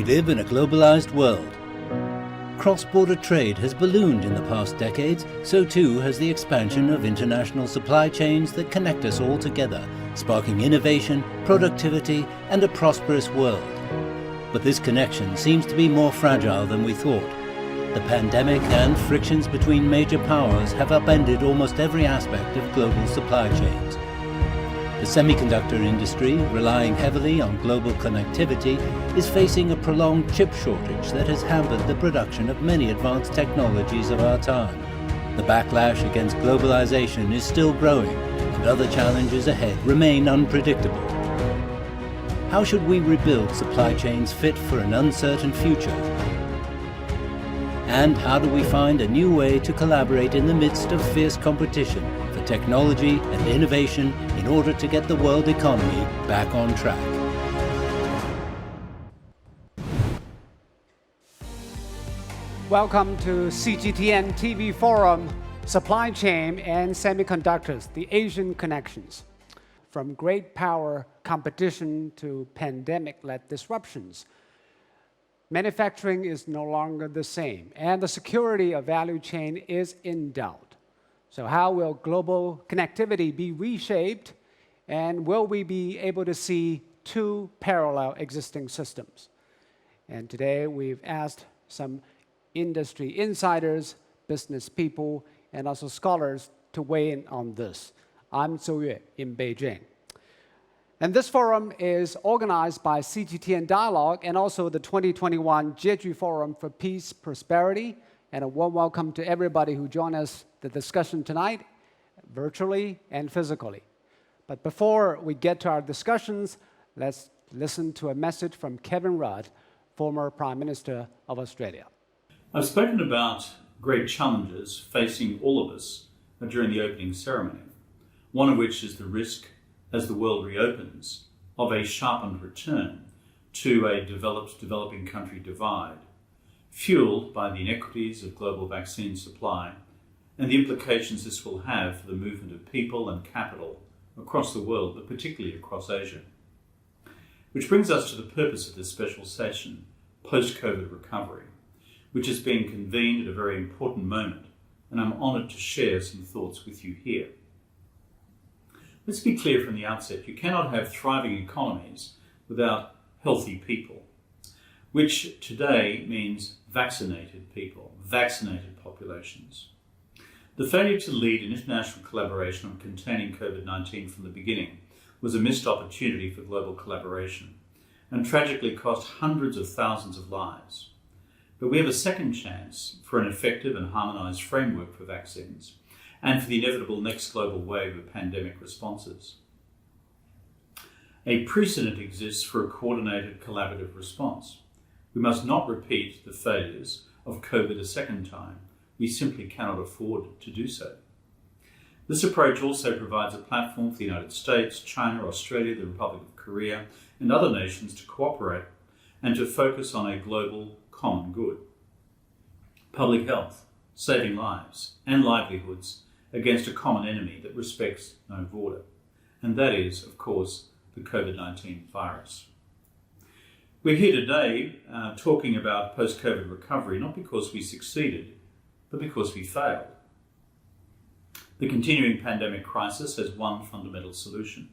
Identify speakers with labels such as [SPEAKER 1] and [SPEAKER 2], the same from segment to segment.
[SPEAKER 1] We live in a globalized world. Cross-border trade has ballooned in the past decades, so too has the expansion of international supply chains that connect us all together, sparking innovation, productivity, and a prosperous world. But this connection seems to be more fragile than we thought. The pandemic and frictions between major powers have upended almost every aspect of global supply chains. The semiconductor industry, relying heavily on global connectivity, is facing a prolonged chip shortage that has hampered the production of many advanced technologies of our time. The backlash against globalization is still growing, and other challenges ahead remain unpredictable. How should we rebuild supply chains fit for an uncertain future? And how do we find a new way to collaborate in the midst of fierce competition for technology and innovation in order to get the world economy back on track?
[SPEAKER 2] Welcome to CGTN TV Forum, Supply Chain and Semiconductors, the Asian Connections. From great power competition to pandemic-led disruptions, manufacturing is no longer the same, and the security of value chain is in doubt. So how will global connectivity be reshaped, and will we be able to see two parallel existing systems? And today we've asked some industry insiders, business people, and also scholars to weigh in on this. I'm Zhou Yue in Beijing. And this forum is organized by CGTN Dialogue and also the 2021 Jeju Forum for Peace, Prosperity. And a warm welcome to everybody who joined us the discussion tonight, virtually and physically. But before we get to our discussions, let's listen to a message from Kevin Rudd, former Prime Minister of Australia.
[SPEAKER 3] I've spoken about great challenges facing all of us during the opening ceremony, one of which is the risk, as the world reopens, of a sharpened return to a developing country divide, fueled by the inequities of global vaccine supply and the implications this will have for the movement of people and capital across the world, but particularly across Asia. Which brings us to the purpose of this special session, Post-COVID Recovery, which is being convened at a very important moment, and I'm honoured to share some thoughts with you here. Let's be clear from the outset, you cannot have thriving economies without healthy people, which today means vaccinated people, vaccinated populations. The failure to lead an international collaboration on containing COVID-19 from the beginning was a missed opportunity for global collaboration and tragically cost hundreds of thousands of lives. But we have a second chance for an effective and harmonised framework for vaccines and for the inevitable next global wave of pandemic responses. A precedent exists for a coordinated collaborative response. We must not repeat the failures of COVID a second time. We simply cannot afford to do so. This approach also provides a platform for the United States, China, Australia, the Republic of Korea, and other nations to cooperate and to focus on a global common good. Public health, saving lives and livelihoods against a common enemy that respects no border. And that is, of course, the COVID-19 virus. We're here today talking about post-COVID recovery, not because we succeeded, but because we failed. The continuing pandemic crisis has one fundamental solution: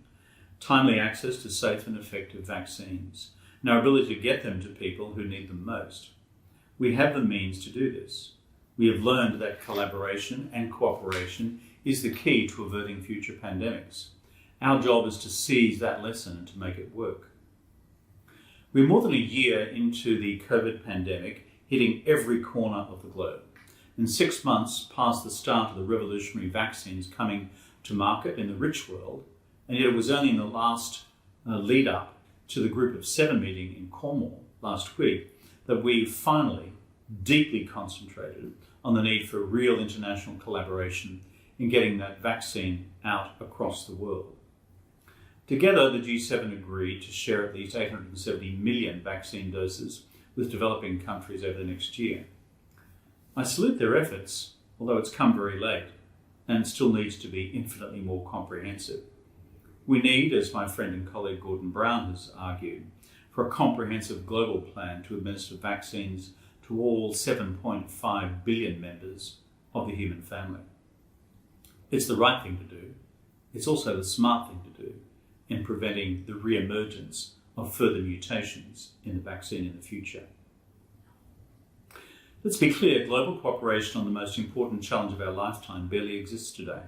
[SPEAKER 3] timely access to safe and effective vaccines, and our ability to get them to people who need them most. We have the means to do this. We have learned that collaboration and cooperation is the key to averting future pandemics. Our job is to seize that lesson and to make it work. We're more than a year into the COVID pandemic, hitting every corner of the globe. And 6 months past the start of the revolutionary vaccines coming to market in the rich world, and yet it was only in the last lead up to the Group of 7 meeting in Cornwall last week that we finally deeply concentrated on the need for real international collaboration in getting that vaccine out across the world. Together, the G7 agreed to share at least 870 million vaccine doses with developing countries over the next year. I salute their efforts, although it's come very late and still needs to be infinitely more comprehensive. We need, as my friend and colleague Gordon Brown has argued, for a comprehensive global plan to administer vaccines to all 7.5 billion members of the human family. It's the right thing to do. It's also the smart thing to do in preventing the re-emergence of further mutations in the vaccine in the future. Let's be clear, global cooperation on the most important challenge of our lifetime barely exists today.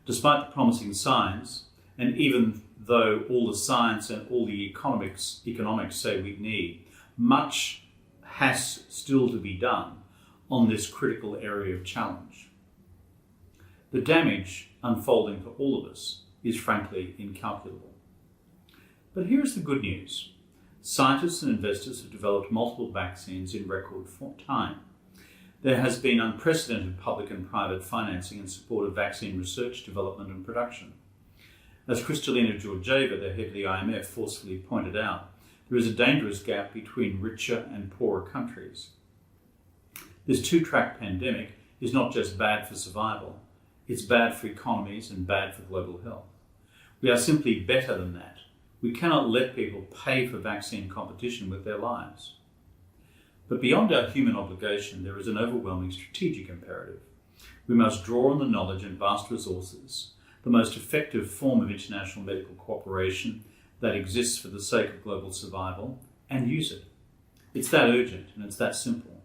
[SPEAKER 3] Despite the promising signs, and even though all the science and all the economics say we need, much has still to be done on this critical area of challenge. The damage unfolding for all of us is frankly incalculable. But here's the good news. Scientists and investors have developed multiple vaccines in record time. There has been unprecedented public and private financing in support of vaccine research, development and production. As Kristalina Georgieva, the head of the IMF, forcefully pointed out, there is a dangerous gap between richer and poorer countries. This two-track pandemic is not just bad for survival, it's bad for economies and bad for global health. We are simply better than that. We cannot let people pay for vaccine competition with their lives. But beyond our human obligation, there is an overwhelming strategic imperative. We must draw on the knowledge and vast resources, the most effective form of international medical cooperation that exists for the sake of global survival, and use it. It's that urgent and it's that simple.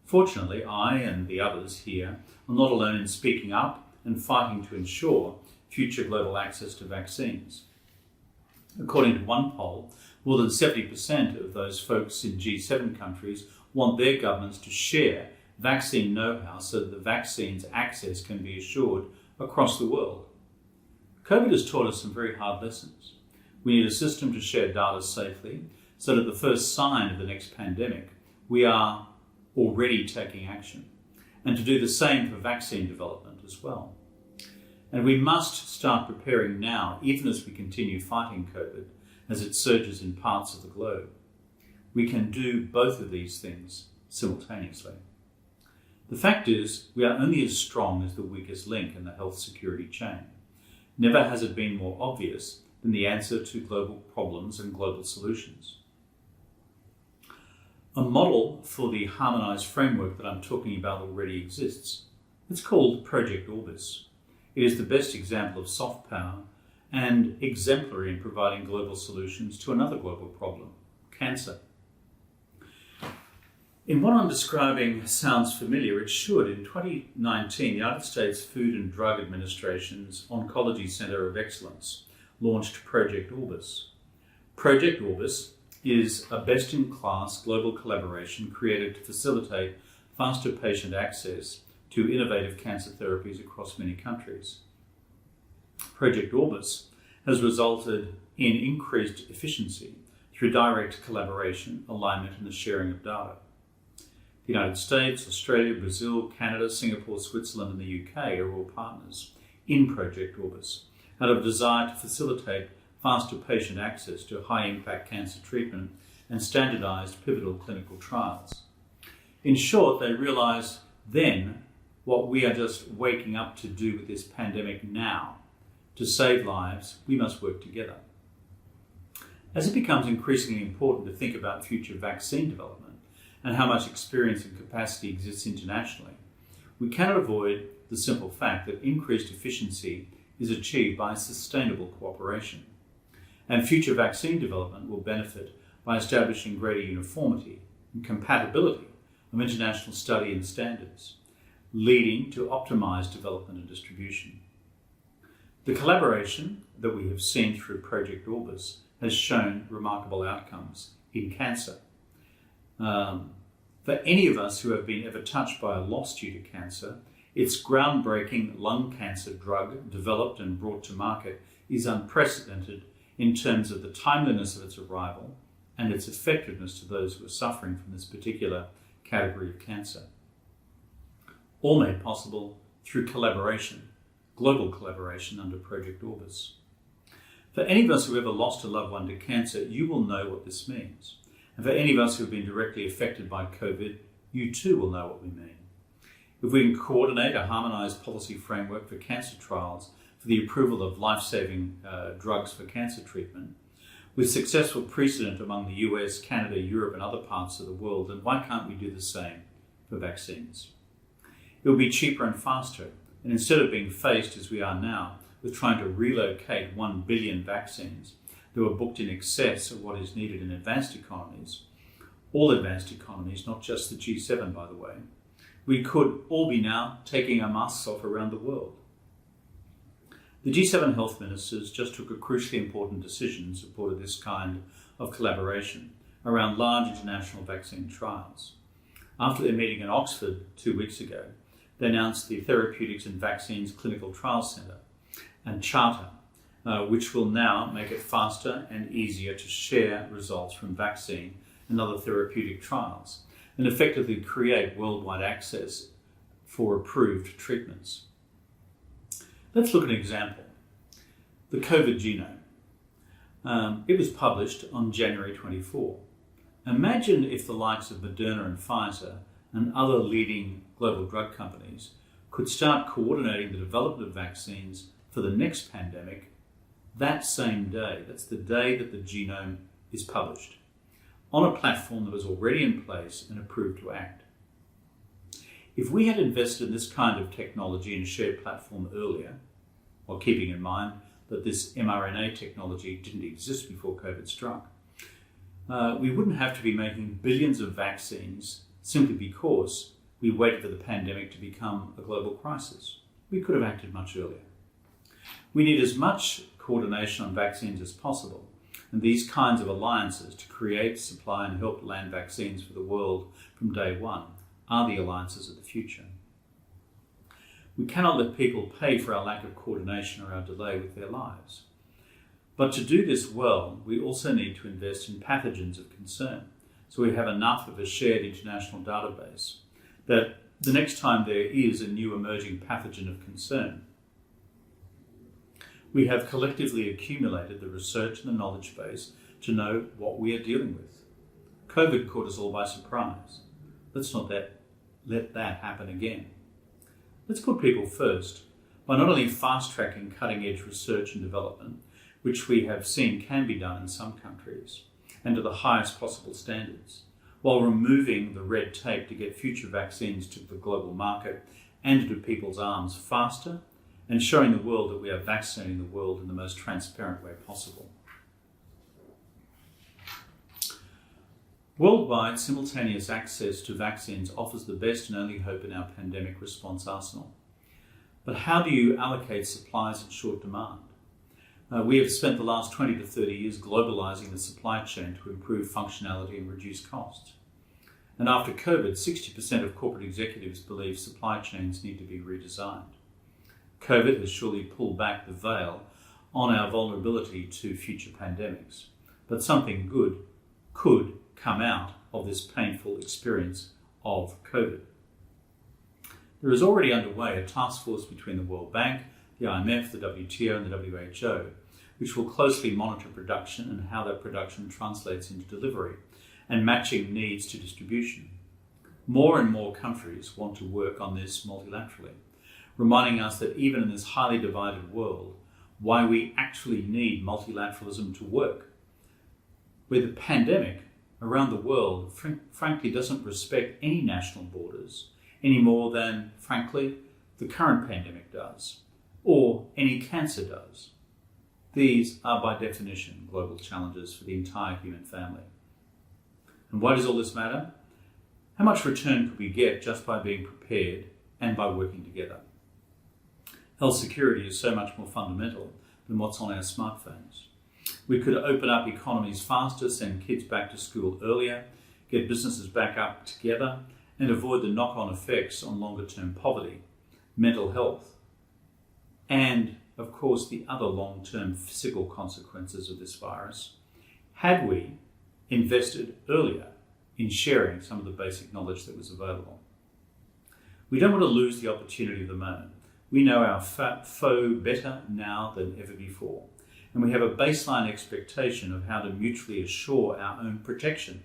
[SPEAKER 3] Fortunately, I and the others here are not alone in speaking up and fighting to ensure future global access to vaccines. According to one poll, more than 70% of those folks in G7 countries want their governments to share vaccine know-how so that the vaccine's access can be assured across the world. COVID has taught us some very hard lessons. We need a system to share data safely so that at the first sign of the next pandemic, we are already taking action, and to do the same for vaccine development as well. And we must start preparing now, even as we continue fighting COVID, as it surges in parts of the globe. We can do both of these things simultaneously. The fact is, we are only as strong as the weakest link in the health security chain. Never has it been more obvious than the answer to global problems and global solutions. A model for the harmonised framework that I'm talking about already exists. It's called Project Orbis. It is the best example of soft power and exemplary in providing global solutions to another global problem, cancer. In what I'm describing sounds familiar, it should. In 2019, the United States Food and Drug Administration's Oncology Center of Excellence launched Project Orbis. Project Orbis is a best-in-class global collaboration created to facilitate faster patient access to innovative cancer therapies across many countries. Project Orbis has resulted in increased efficiency through direct collaboration, alignment and the sharing of data. The United States, Australia, Brazil, Canada, Singapore, Switzerland and the UK are all partners in Project Orbis out of a desire to facilitate faster patient access to high-impact cancer treatment and standardised pivotal clinical trials. In short, they realise then what we are just waking up to do with this pandemic now. To save lives, we must work together. As it becomes increasingly important to think about future vaccine development and how much experience and capacity exists internationally, we cannot avoid the simple fact that increased efficiency is achieved by sustainable cooperation. And future vaccine development will benefit by establishing greater uniformity and compatibility of international study and standards, leading to optimised development and distribution. The collaboration that we have seen through Project Orbis has shown remarkable outcomes in cancer. For any of us who have been ever touched by a loss due to cancer, its groundbreaking lung cancer drug developed and brought to market is unprecedented in terms of the timeliness of its arrival and its effectiveness to those who are suffering from this particular category of cancer. All made possible through collaboration, global collaboration under Project Orbis. For any of us who ever lost a loved one to cancer, you will know what this means. And for any of us who have been directly affected by COVID, you too will know what we mean. If we can coordinate a harmonised policy framework for cancer trials for the approval of life-saving drugs for cancer treatment, with successful precedent among the US, Canada, Europe and other parts of the world, then why can't we do the same for vaccines? It will be cheaper and faster, and instead of being faced, as we are now, with trying to relocate 1 billion vaccines that were booked in excess of what is needed in advanced economies, all advanced economies, not just the G7 by the way, we could all be now taking our masks off around the world. The G7 health ministers just took a crucially important decision in support of this kind of collaboration around large international vaccine trials. After their meeting in Oxford 2 weeks ago, they announced the Therapeutics and Vaccines Clinical Trials Centre and Charter, which will now make it faster and easier to share results from vaccine and other therapeutic trials, and effectively create worldwide access for approved treatments. Let's look at an example. The COVID genome. It was published on January 24. Imagine if the likes of Moderna and Pfizer and other leading global drug companies could start coordinating the development of vaccines for the next pandemic that same day. That's the day that the genome is published, on a platform that was already in place and approved to act. If we had invested in this kind of technology and shared platform earlier, while keeping in mind that this mRNA technology didn't exist before COVID struck, we wouldn't have to be making billions of vaccines simply because we waited for the pandemic to become a global crisis. We could have acted much earlier. We need as much coordination on vaccines as possible, and these kinds of alliances to create, supply and help land vaccines for the world from day one are the alliances of the future. We cannot let people pay for our lack of coordination or our delay with their lives. But to do this well, we also need to invest in pathogens of concern, so we have enough of a shared international database that the next time there is a new emerging pathogen of concern, we have collectively accumulated the research and the knowledge base to know what we are dealing with. COVID caught us all by surprise. Let's not let that happen again. Let's put people first by not only fast-tracking cutting-edge research and development, which we have seen can be done in some countries, and to the highest possible standards, while removing the red tape to get future vaccines to the global market and into people's arms faster, and showing the world that we are vaccinating the world in the most transparent way possible. Worldwide, simultaneous access to vaccines offers the best and only hope in our pandemic response arsenal. But how do you allocate supplies in short demand? We have spent the last 20 to 30 years globalizing the supply chain to improve functionality and reduce costs. And after COVID, 60% of corporate executives believe supply chains need to be redesigned. COVID has surely pulled back the veil on our vulnerability to future pandemics, but something good could come out of this painful experience of COVID. There is already underway a task force between the World Bank, the IMF, the WTO and the WHO, which will closely monitor production and how that production translates into delivery and matching needs to distribution. More and more countries want to work on this multilaterally, reminding us that even in this highly divided world, why we actually need multilateralism to work. Where the pandemic around the world frankly doesn't respect any national borders any more than, frankly, the current pandemic does, or any cancer does. These are by definition global challenges for the entire human family. And why does all this matter? How much return could we get just by being prepared and by working together? Health security is so much more fundamental than what's on our smartphones. We could open up economies faster, send kids back to school earlier, get businesses back up together, and avoid the knock-on effects on longer-term poverty, mental health, and, of course, the other long-term physical consequences of this virus, had we invested earlier in sharing some of the basic knowledge that was available. We don't want to lose the opportunity of the moment. We know our foe better now than ever before, and we have a baseline expectation of how to mutually assure our own protection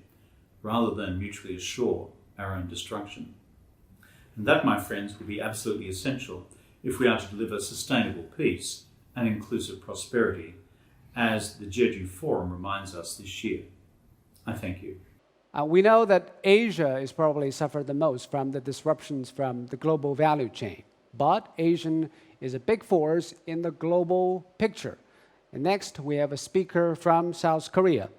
[SPEAKER 3] rather than mutually assure our own destruction. And that, my friends, will be absolutely essential if we are to deliver sustainable peace and inclusive prosperity as the Jeju Forum reminds us this year. I thank you.
[SPEAKER 2] We know that Asia is probably suffered the most from the disruptions from the global value chain, but Asian is a big force in the global picture. And next, we have a speaker from South Korea,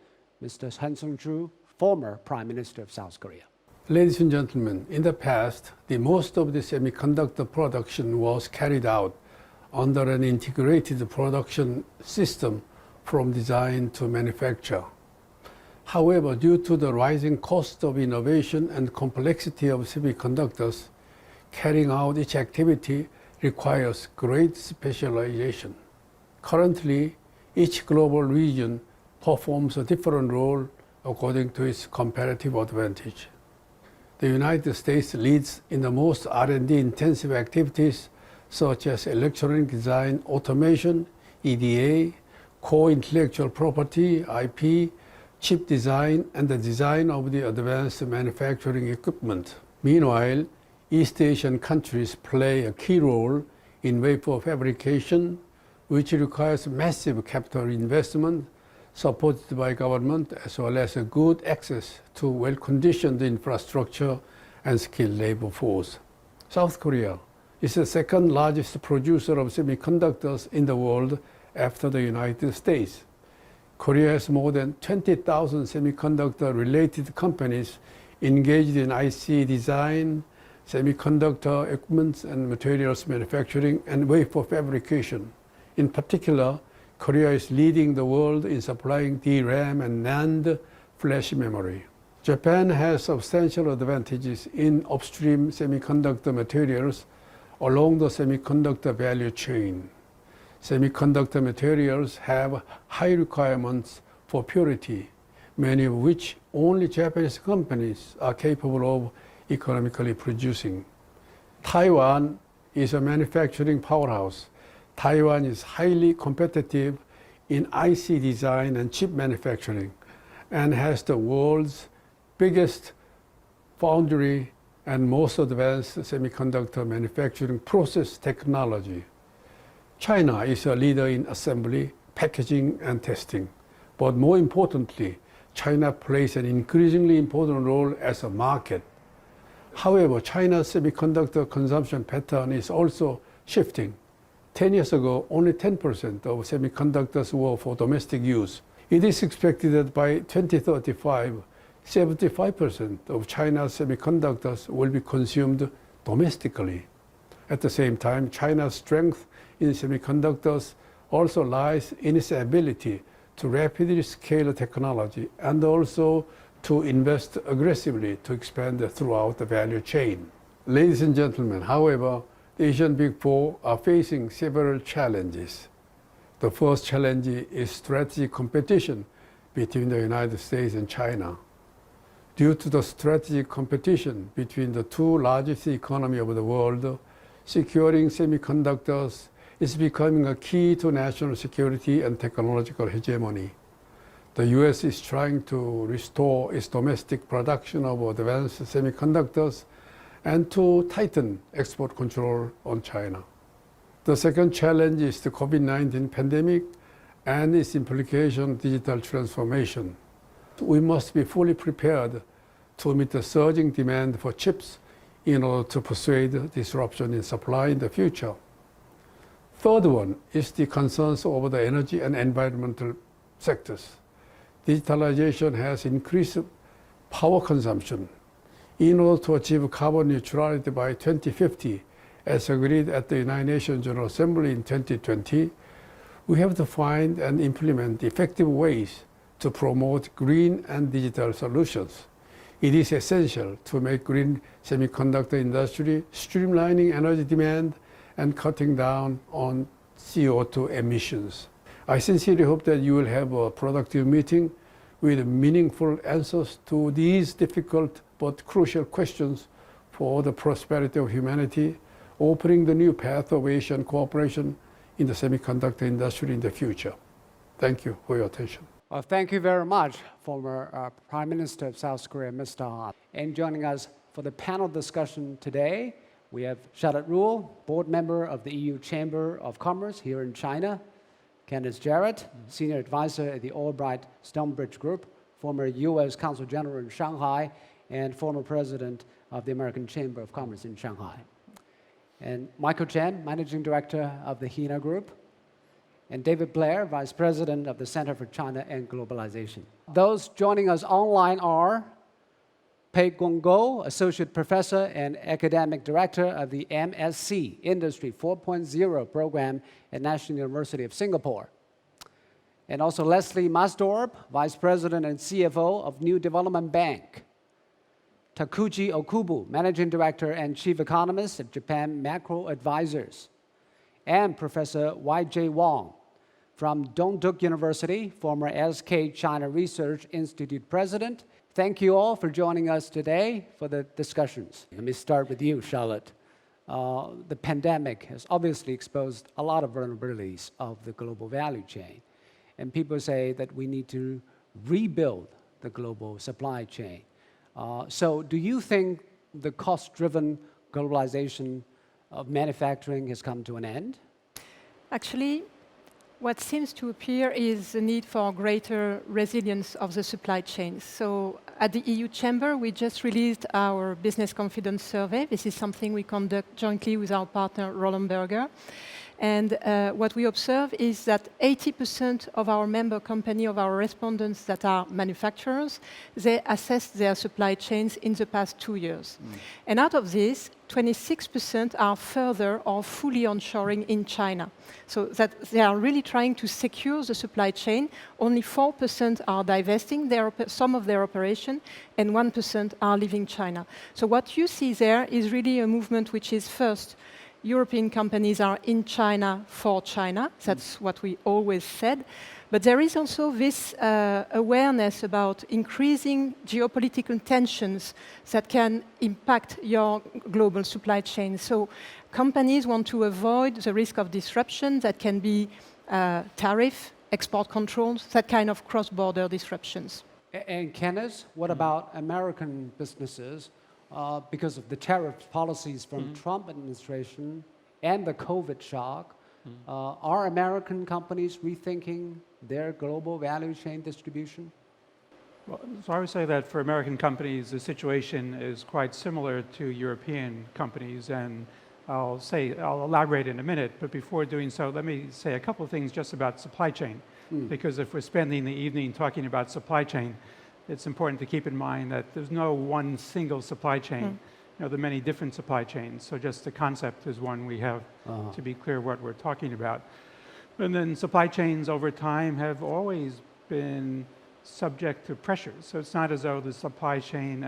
[SPEAKER 2] Mr. Han Sung-ju, former Prime Minister of South Korea.
[SPEAKER 4] Ladies and gentlemen, in the past, most of the semiconductor production was carried out under an integrated production system from design to manufacture. However, due to the rising cost of innovation and complexity of semiconductors, carrying out each activity requires great specialization. Currently, each global region performs a different role according to its comparative advantage. The United States leads in the most R&D intensive activities such as electronic design, automation, EDA, core intellectual property, IP, chip design, and the design of the advanced manufacturing equipment. Meanwhile, East Asian countries play a key role in wafer fabrication, which requires massive capital investment supported by government as well as a good access to well-conditioned infrastructure and skilled labor force. South Korea is the second largest producer of semiconductors in the world after the United States. Korea has more than 20,000 semiconductor-related companies engaged in IC design, semiconductor equipment and materials manufacturing, and wafer fabrication. In particular, Korea is leading the world in supplying DRAM and NAND flash memory. Japan has substantial advantages in upstream semiconductor materials along the semiconductor value chain. Semiconductor materials have high requirements for purity, many of which only Japanese companies are capable of economically producing. Taiwan is a manufacturing powerhouse. Taiwan is highly competitive in IC design and chip manufacturing and has the world's biggest foundry and most advanced semiconductor manufacturing process technology. China is a leader in assembly, packaging, and testing. But more importantly, China plays an increasingly important role as a market. However, China's semiconductor consumption pattern is also shifting. 10 years ago, only 10% of semiconductors were for domestic use. It is expected that by 2035, 75% of China's semiconductors will be consumed domestically. At the same time, China's strength in semiconductors also lies in its ability to rapidly scale technology and also to invest aggressively to expand throughout the value chain. Ladies and gentlemen, however, the Asian Big Four are facing several challenges. The first challenge is strategic competition between the United States and China. Due to the strategic competition between the two largest economies of the world, securing semiconductors is becoming a key to national security and technological hegemony. The US is trying to restore its domestic production of advanced semiconductors and to tighten export control on China. The second challenge is the COVID-19 pandemic and its implication digital transformation. We must be fully prepared to meet the surging demand for chips in order to persuade disruption in supply in the future. Third one is the concerns over the energy and environmental sectors. Digitalization has increased power consumption. In order to achieve carbon neutrality by 2050, as agreed at the United Nations General Assembly in 2020, we have to find and implement effective ways to promote green and digital solutions. It is essential to make green semiconductor industry streamlining energy demand and cutting down on CO2 emissions. I sincerely hope that you will have a productive meeting with meaningful answers to these difficult but crucial questions for the prosperity of humanity, opening the new path of Asian cooperation in the semiconductor industry in the future. Thank you for your attention.
[SPEAKER 2] Well, thank you very much, former Prime Minister of South Korea, Mr. Han. And joining us for the panel discussion today, we have Charlotte Ruhl, board member of the EU Chamber of Commerce here in China, Kenneth Jarrett, Senior Advisor at the Albright Stonebridge Group, former U.S. Consul General in Shanghai, and former President of the American Chamber of Commerce in Shanghai. And Michael Chen, Managing Director of the HINA Group, and David Blair, Vice President of the Center for China and Globalization. Those joining us online are Pei Gonggo, Associate Professor and Academic Director of the MSc Industry 4.0 program at National University of Singapore. And also Leslie Masdorp, Vice President and CFO of New Development Bank. Takuji Okubu, Managing Director and Chief Economist at Japan Macro Advisors. And Professor Y.J. Wong from Dongduk University, former SK China Research Institute President. Thank you all for joining us today for the discussions. Let me start with you, Charlotte. The pandemic has obviously exposed a lot of vulnerabilities of the global value chain. And people say that we need to rebuild the global supply chain. So do you think the cost-driven globalization of manufacturing has come to an end?
[SPEAKER 5] Actually, what seems to appear is the need for greater resilience of the supply chain. So at the EU Chamber, we just released our business confidence survey. This is something we conduct jointly with our partner, Roland Berger. And what we observe is that 80% of our member company, of our respondents that are manufacturers, they assessed their supply chains in the past 2 years. And out of this, 26% are further or fully onshoring in China. So that they are really trying to secure the supply chain. Only 4% are divesting some of their operation, and 1% are leaving China. So what you see there is really a movement which is first, European companies are in China for China. That's what we always said. But there is also this awareness about increasing geopolitical tensions that can impact your global supply chain. So companies want to avoid the risk of disruption that can be tariff, export controls, that kind of cross-border disruptions.
[SPEAKER 2] And Kenneth, what about American businesses? Because of the tariff policies from Trump administration and the COVID shock, are American companies rethinking their global value chain distribution?
[SPEAKER 6] Well, so I would say that for American companies, the situation is quite similar to European companies, and I'll elaborate in a minute, but before doing so, let me say a couple of things just about supply chain, because if we're spending the evening talking about supply chain, it's important to keep in mind that there's no one single supply chain. You know, there are many different supply chains. So just the concept is one we have to be clear what we're talking about. And then supply chains over time have always been subject to pressures. So it's not as though the supply chain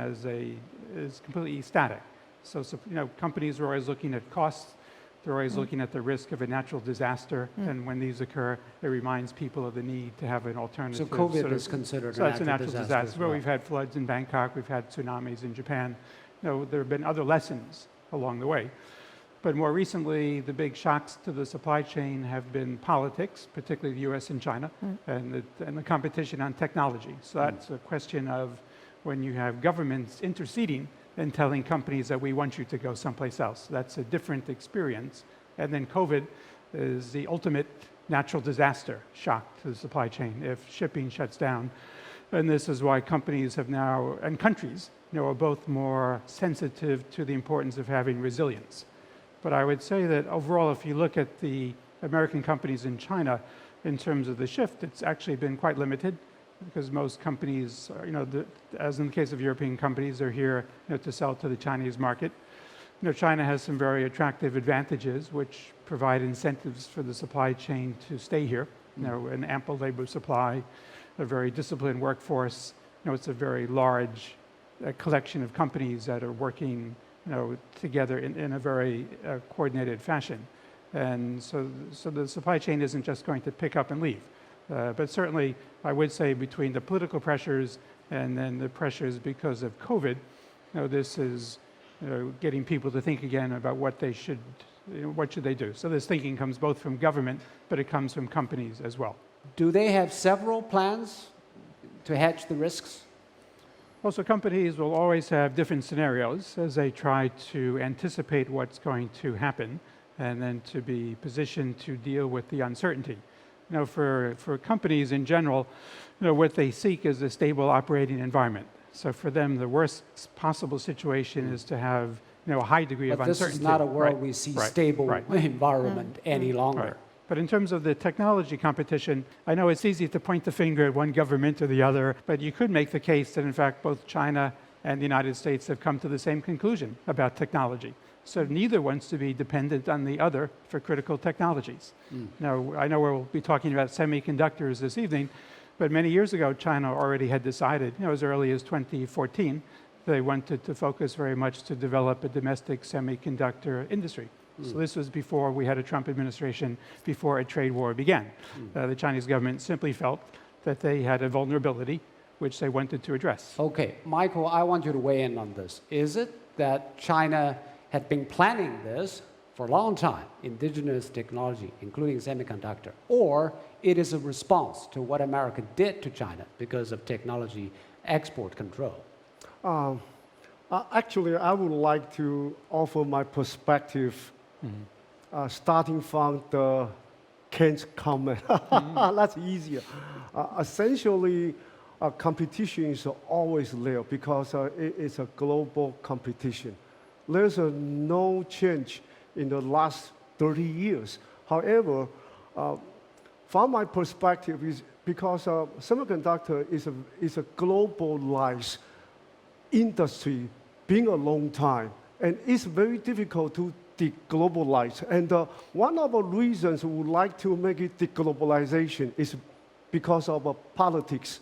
[SPEAKER 6] is completely static. So you know, companies are always looking at costs. They're always looking at the risk of a natural disaster, and when these occur, it reminds people of the need to have an alternative.
[SPEAKER 2] So COVID is considered
[SPEAKER 6] a natural disaster. Well, we've had floods in Bangkok, we've had tsunamis in Japan. You know, there have been other lessons along the way. But more recently, the big shocks to the supply chain have been politics, particularly the US and China, and the competition on technology. So that's a question of when you have governments interceding and telling companies that we want you to go someplace else. That's a different experience. And then COVID is the ultimate natural disaster shock to the supply chain if shipping shuts down. And this is why companies have now, and countries, you know, are both more sensitive to the importance of having resilience. But I would say that overall, if you look at the American companies in China, in terms of the shift, it's actually been quite limited, because most companies, you know, as in the case of European companies, they're here, you know, to sell to the Chinese market. You know, China has some very attractive advantages, which provide incentives for the supply chain to stay here. You know, an ample labor supply, a very disciplined workforce. You know, it's a very large collection of companies that are working, you know, together in a very coordinated fashion. And so the supply chain isn't just going to pick up and leave. But certainly, I would say between the political pressures and then the pressures because of COVID, you know, this is, you know, getting people to think again about what they should, you know, what should they do. So this thinking comes both from government, but it comes from companies as well.
[SPEAKER 2] Do they have several plans to hedge the risks?
[SPEAKER 6] Well, so companies will always have different scenarios as they try to anticipate what's going to happen and then to be positioned to deal with the uncertainty. For companies in general, what they seek is a stable operating environment. So for them, the worst possible situation is to have a high degree of
[SPEAKER 2] But this
[SPEAKER 6] uncertainty.
[SPEAKER 2] is not a world we see stable environment any longer.
[SPEAKER 6] Right. But in terms of the technology competition, I know it's easy to point the finger at one government or the other, but you could make the case that, in fact, both China and the United States have come to the same conclusion about technology. So neither wants to be dependent on the other for critical technologies. Now, I know we'll be talking about semiconductors this evening, but many years ago, China already had decided, as early as 2014, they wanted to focus very much to develop a domestic semiconductor industry. So this was before we had a Trump administration, before a trade war began. The Chinese government simply felt that they had a vulnerability which they wanted to address.
[SPEAKER 2] Okay, Michael, I want you to weigh in on this. Is it that China had been planning this for a long time, indigenous technology, including semiconductor, or it is a response to what America did to China because of technology export control?
[SPEAKER 7] Actually, I would like to offer my perspective, starting from the Ken's comment. That's easier. Essentially, competition is always there because it's a global competition. There's no change in the last 30 years. However, from my perspective, is because semiconductor is a globalized industry, being a long time, and it's very difficult to deglobalize. And one of the reasons we would like to make it deglobalization is because of politics,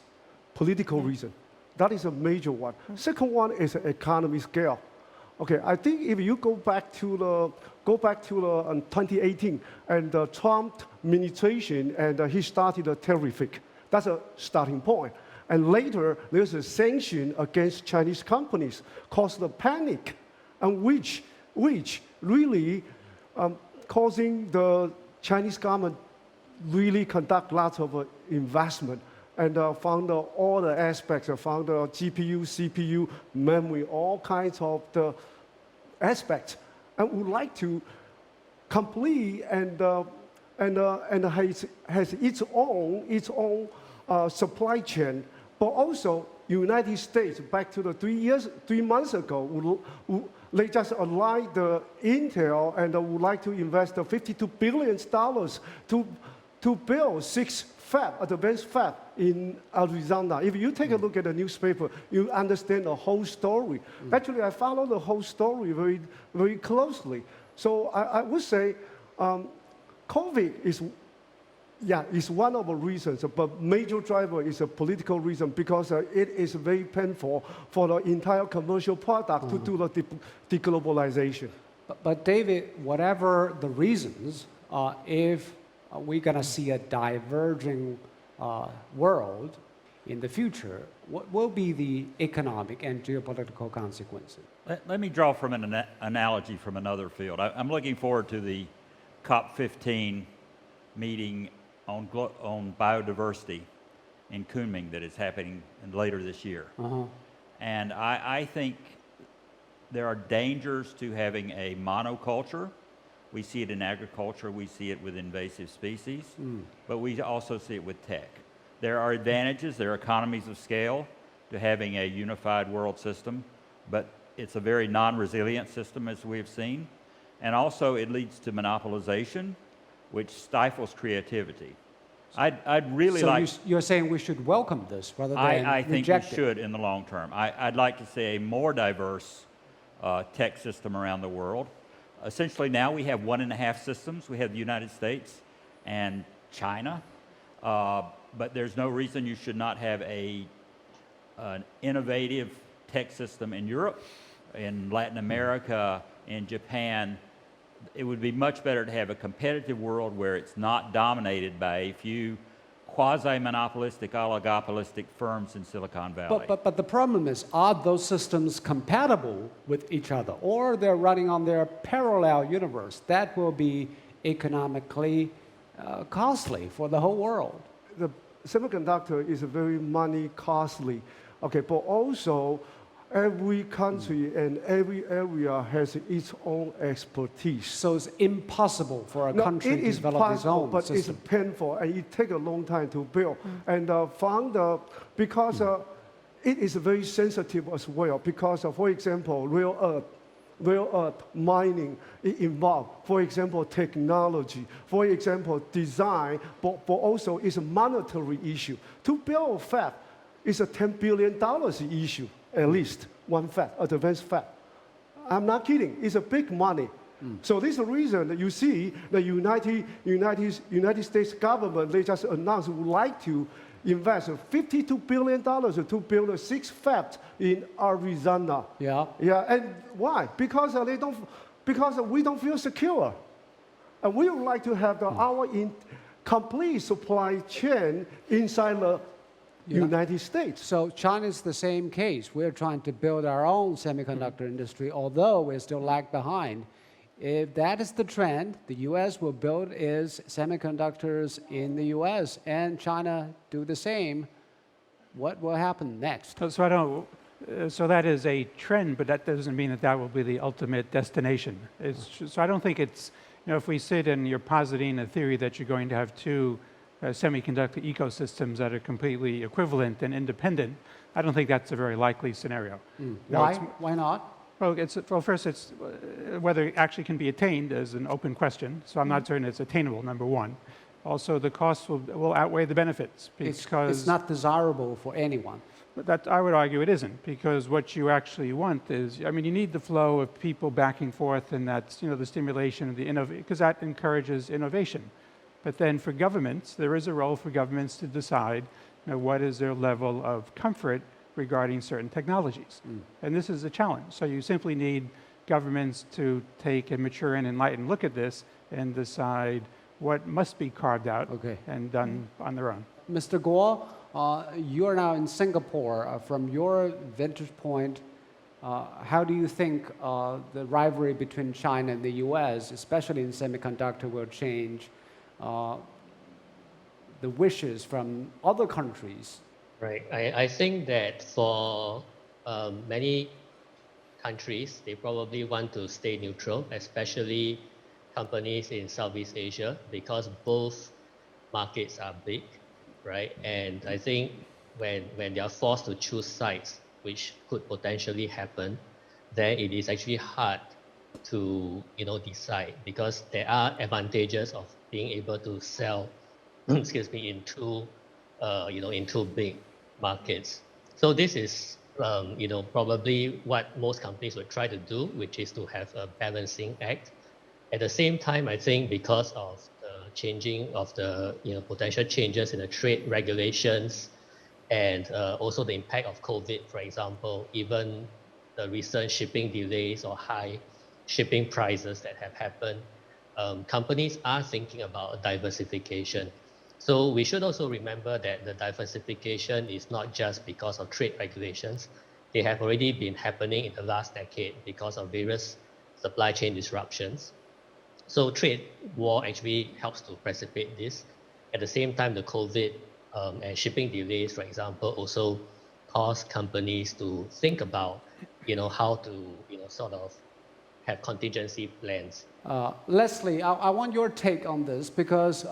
[SPEAKER 7] political reason. That is a major one. Second one is economy scale. Okay, I think if you go back to 2018 and the Trump administration and he started a tariff. That's a starting point. And later, there's a sanction against Chinese companies, caused a panic, and which really causing the Chinese government really conduct lots of investment and found all the aspects, found the GPU, CPU, memory, all kinds of the aspects, and would like to complete and has its own supply chain. But also, United States, back to the 3 months ago, they just aligned the Intel and would like to invest $52 billion to build 6 advanced fab in Arizona. If you take a look at the newspaper, you understand the whole story. Actually, I follow the whole story very, very closely. So I would say COVID is one of the reasons, but major driver is a political reason because it is very painful for the entire commercial product to do the deglobalization.
[SPEAKER 2] But David, whatever the reasons, if we're going to see a diverging world in the future, what will be the economic and geopolitical consequences?
[SPEAKER 8] Let me draw from an analogy from another field. I'm looking forward to the COP15 meeting on biodiversity in Kunming that is happening later this year. And I think there are dangers to having a monoculture. We see it in agriculture, we see it with invasive species, but we also see it with tech. There are advantages, there are economies of scale to having a unified world system, but it's a very non-resilient system as we have seen. And also it leads to monopolization, which stifles creativity. I'd really like...
[SPEAKER 2] So you're saying we should welcome this rather than reject it?
[SPEAKER 8] I think we should in the long term. I'd like to see a more diverse tech system around the world. Essentially now we have 1.5 systems. We have the United States and China, but there's no reason you should not have an innovative tech system in Europe, in Latin America, in Japan. It would be much better to have a competitive world where it's not dominated by a few quasi-monopolistic, oligopolistic firms in Silicon Valley.
[SPEAKER 2] But the problem is, are those systems compatible with each other, or they're running on their parallel universe? That will be economically costly for the whole world.
[SPEAKER 7] The semiconductor is very money costly. Okay, but also Every country and every area has its own expertise.
[SPEAKER 2] So it's impossible for a country to develop its own
[SPEAKER 7] but
[SPEAKER 2] system.
[SPEAKER 7] it's painful and it takes a long time to build. And because it is very sensitive as well. Because, for example, rare earth mining involved, for example, technology, for example, design, but also it's a monetary issue. To build a fab is a $10 billion issue. At least one fab, advanced fab. I'm not kidding. It's a big money. So this is the reason that you see the United States government, they just announced would like to invest $52 billion to build 6 fabs in Arizona.
[SPEAKER 2] Yeah.
[SPEAKER 7] Yeah, and why? Because we don't feel secure. And we would like to have our complete supply chain inside the United States.
[SPEAKER 2] So China's the same case. We're trying to build our own semiconductor industry, although we're still lag behind. If that is the trend, the U.S. will build its semiconductors in the U.S. and China do the same. What will happen next?
[SPEAKER 6] So that is a trend, but that doesn't mean that that will be the ultimate destination. So I don't think it's, if we sit and you're positing a theory that you're going to have two semiconductor ecosystems that are completely equivalent and independent, I don't think that's a very likely scenario.
[SPEAKER 2] Why? Why not?
[SPEAKER 6] Well, first, it's whether it actually can be attained is an open question. So I'm not certain it's attainable, number one. Also, the costs will outweigh the benefits because
[SPEAKER 2] it's not desirable for anyone.
[SPEAKER 6] But that I would argue it isn't, because what you actually want is, you need the flow of people back and forth, and that's the stimulation of the innovation, because that encourages innovation. But then for governments, there is a role for governments to decide what is their level of comfort regarding certain technologies. And this is a challenge. So you simply need governments to take a mature and enlightened look at this and decide what must be carved out and done on their own.
[SPEAKER 2] Mr. Guo, you are now in Singapore. From your vantage point, how do you think the rivalry between China and the US, especially in semiconductor, will change the wishes from other countries?
[SPEAKER 9] Right. I think that for many countries, they probably want to stay neutral, especially companies in Southeast Asia, because both markets are big, right? And I think when they are forced to choose sides, which could potentially happen, then it is actually hard to decide, because there are advantages of being able to sell, excuse me, in two big markets. So this is probably what most companies would try to do, which is to have a balancing act. At the same time, I think because of the changing of the potential changes in the trade regulations, and also the impact of COVID, for example, even the recent shipping delays or high shipping prices that have happened, companies are thinking about diversification. So we should also remember that the diversification is not just because of trade regulations. They have already been happening in the last decade because of various supply chain disruptions. So trade war actually helps to precipitate this. At the same time, the COVID and shipping delays, for example, also cause companies to think about, how to, sort of have contingency plans.
[SPEAKER 2] Leslie, I want your take on this, because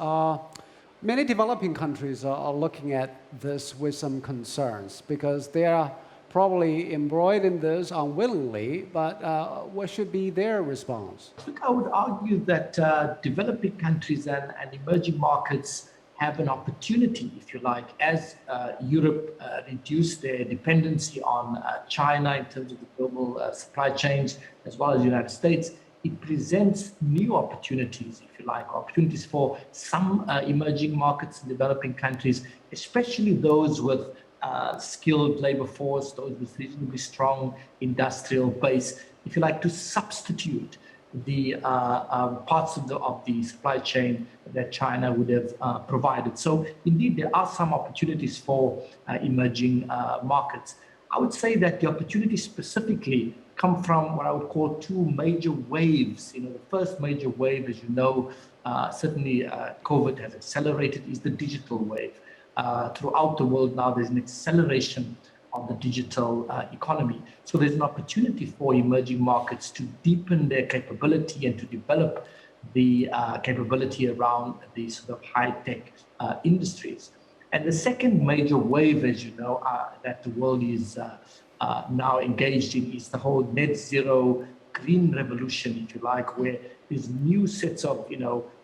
[SPEAKER 2] many developing countries are looking at this with some concerns, because they are probably embroiled in this unwillingly, but what should be their response?
[SPEAKER 10] Look, I would argue that developing countries and emerging markets have an opportunity, if you like, as Europe reduced their dependency on China in terms of the global supply chains, as well as the United States. It presents new opportunities, if you like, opportunities for some emerging markets in developing countries, especially those with skilled labor force, those with reasonably strong industrial base, if you like, to substitute the parts of the supply chain that China would have provided. So indeed, there are some opportunities for emerging markets. I would say that the opportunities specifically come from what I would call two major waves. The first major wave, as you know, certainly COVID has accelerated, is the digital wave. Throughout the world now, there's an acceleration of the digital economy. So there's an opportunity for emerging markets to deepen their capability and to develop the capability around these sort of high-tech industries. And the second major wave, as you know, that the world is now engaged in is the whole net zero green revolution, if you like, where there's new sets of,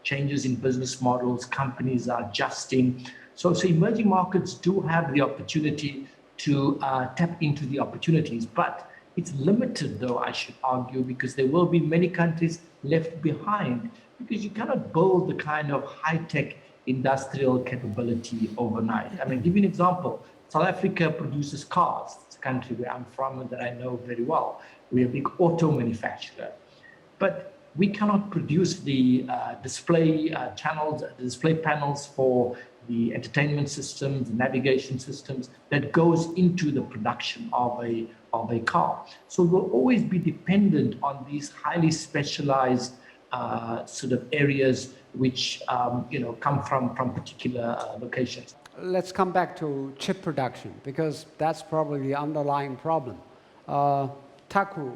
[SPEAKER 10] changes in business models, companies are adjusting. So emerging markets do have the opportunity to tap into the opportunities, but it's limited, though, I should argue, because there will be many countries left behind, because you cannot build the kind of high-tech industrial capability overnight. I mean, give you an example. South Africa produces cars. It's a country where I'm from and that I know very well. We're a big auto manufacturer. But we cannot produce the display channels, the display panels for the entertainment systems, the navigation systems that goes into the production of a car. So we'll always be dependent on these highly specialized sort of areas which come from particular locations.
[SPEAKER 2] Let's come back to chip production, because that's probably the underlying problem. Taku,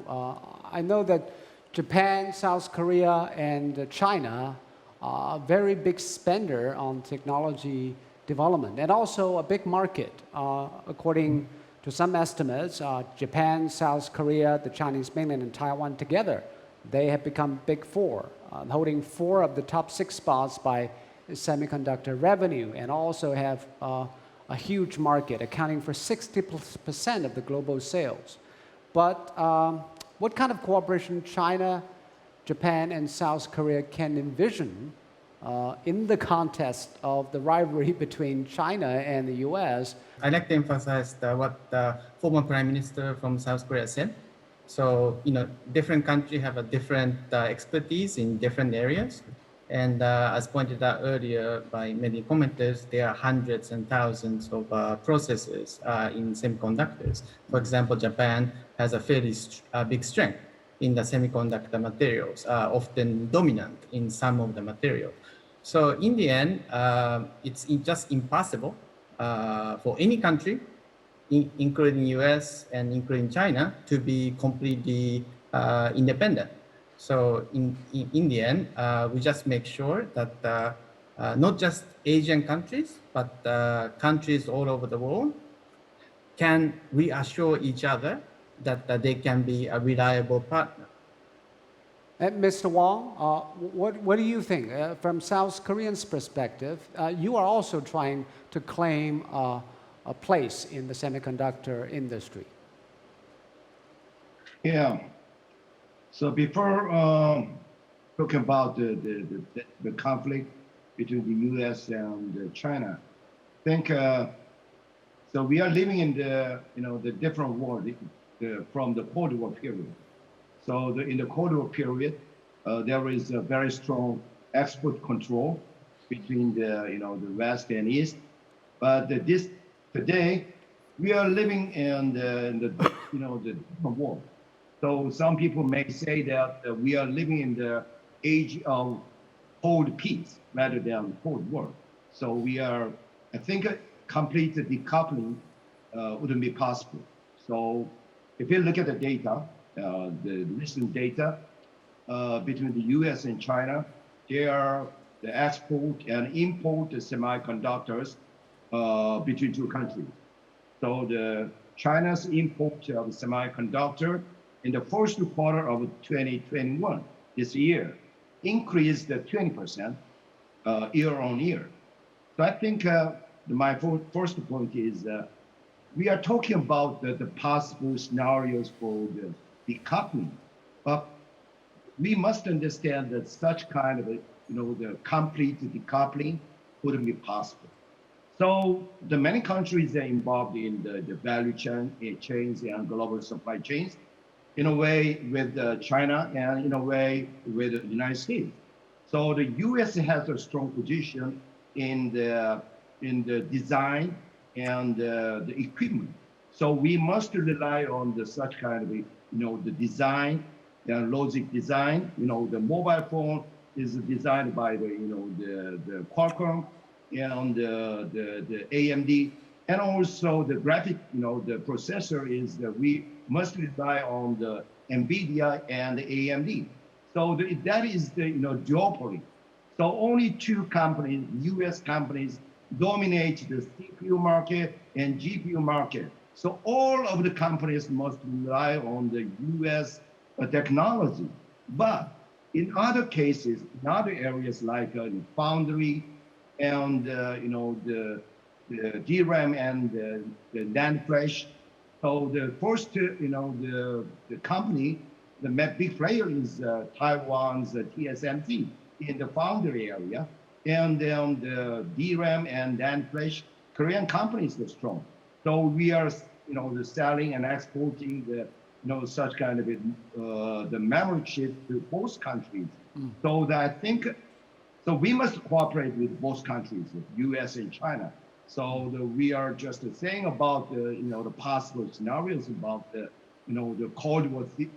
[SPEAKER 2] I know that Japan, South Korea, and China are very big spender on technology development, and also a big market. According to some estimates, Japan, South Korea, the Chinese mainland, and Taiwan together, they have become big four, holding 4 of the top 6 spots by semiconductor revenue, and also have a huge market, accounting for 60% of the global sales. But what kind of cooperation China, Japan, and South Korea can envision in the context of the rivalry between China and the US?
[SPEAKER 11] I'd like to emphasize what the former Prime Minister from South Korea said. So, different countries have a different expertise in different areas. And as pointed out earlier by many commenters, there are hundreds and thousands of processes in semiconductors. For example, Japan has a fairly big strength in the semiconductor materials, often dominant in some of the material. So in the end, it's just impossible for any country, including US and including China, to be completely independent. So in the end, we just make sure that not just Asian countries, but countries all over the world can reassure each other that they can be a reliable partner.
[SPEAKER 2] And Mr. Wong, what do you think? From South Korean's perspective, you are also trying to claim a place in the semiconductor industry.
[SPEAKER 12] Yeah. So before talking about the conflict between the U.S. and China, I think so. We are living in the different world from the Cold War period. So in the Cold War period, there is a very strong export control between the West and East. But today, we are living in the different world. So some people may say that we are living in the age of cold peace rather than cold war. So I think complete decoupling wouldn't be possible. So if you look at the data, the recent data between the US and China, they are the export and import the semiconductors between two countries. So the China's import of semiconductor in the first quarter of 2021, this year, increased 20% year on year. So I think my first point is we are talking about the possible scenarios for the decoupling, but we must understand that such kind of the complete decoupling wouldn't be possible. So the many countries are involved in the value chains and global supply chains, in a way with China and in a way with the United States. So the US has a strong position in the design and the equipment. So we must rely on such kind of the design and logic design. The mobile phone is designed by the Qualcomm and the AMD. And also the graphic, the processor is we must rely on the NVIDIA and the AMD. So that is the duopoly. So only two companies, US companies, dominate the CPU market and GPU market. So all of the companies must rely on the US technology. But in other cases, in other areas like foundry and the DRAM and the NAND flash. So the first, the company, the big player is Taiwan's TSMC in the foundry area, and then the DRAM and NAND flash, Korean companies are strong. So we are, the selling and exporting the, such kind of the memory chip to both countries. So that I think, so we must cooperate with both countries, US and China. So we are just saying about the possible scenarios about the Cold War, the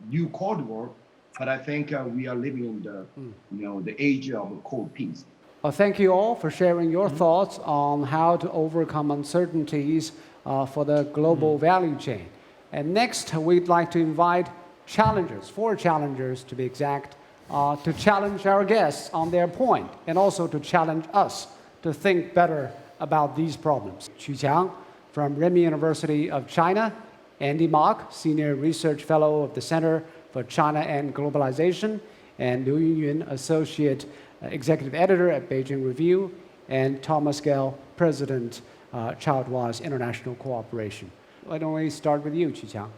[SPEAKER 12] new Cold War, but I think we are living in the the age of cold peace.
[SPEAKER 2] Well, thank you all for sharing your thoughts on how to overcome uncertainties for the global value chain. And next, we'd like to invite challengers, 4 challengers to be exact, to challenge our guests on their point, and also to challenge us to think better about these problems. Qu Qiang from Renmin University of China, Andy Mok, Senior Research Fellow of the Center for China and Globalization, and Liu Yunyun, Associate Executive Editor at Beijing Review, and Thomas Gell, President, Childwise International Cooperation. Why don't we start with you, Qu Qiang?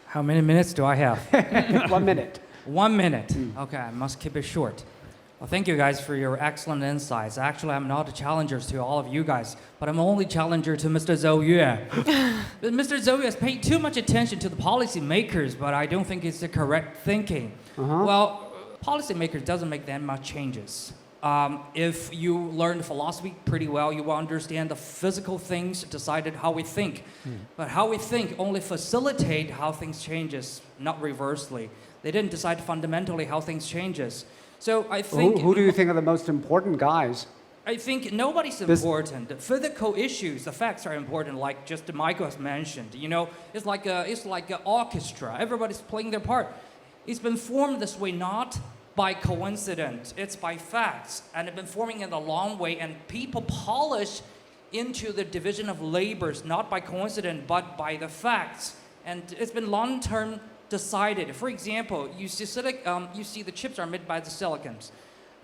[SPEAKER 13] How many minutes do I have?
[SPEAKER 2] 1 minute.
[SPEAKER 13] 1 minute. Okay, I must keep it short. Well, thank you guys for your excellent insights. Actually, I'm not a challenger to all of you guys, but I'm only challenger to Mr. Zhou Yue. Mr. Zhou Yue has paid too much attention to the policymakers, but I don't think it's the correct thinking. Well, policymakers doesn't make that much changes. If you learn philosophy pretty well, you will understand the physical things decided how we think. But how we think only facilitate how things changes, not reversely. They didn't decide fundamentally how things changes. So I think...
[SPEAKER 2] Who do you think are the most important guys?
[SPEAKER 13] I think nobody's important. The physical issues, the facts are important, like just Michael has mentioned. It's like an orchestra. Everybody's playing their part. It's been formed this way not by coincidence. It's by facts. And it's been forming in the long way. And people polish into the division of labors, not by coincidence, but by the facts. And it's been long-term decided. For example, you see the chips are made by the silicons.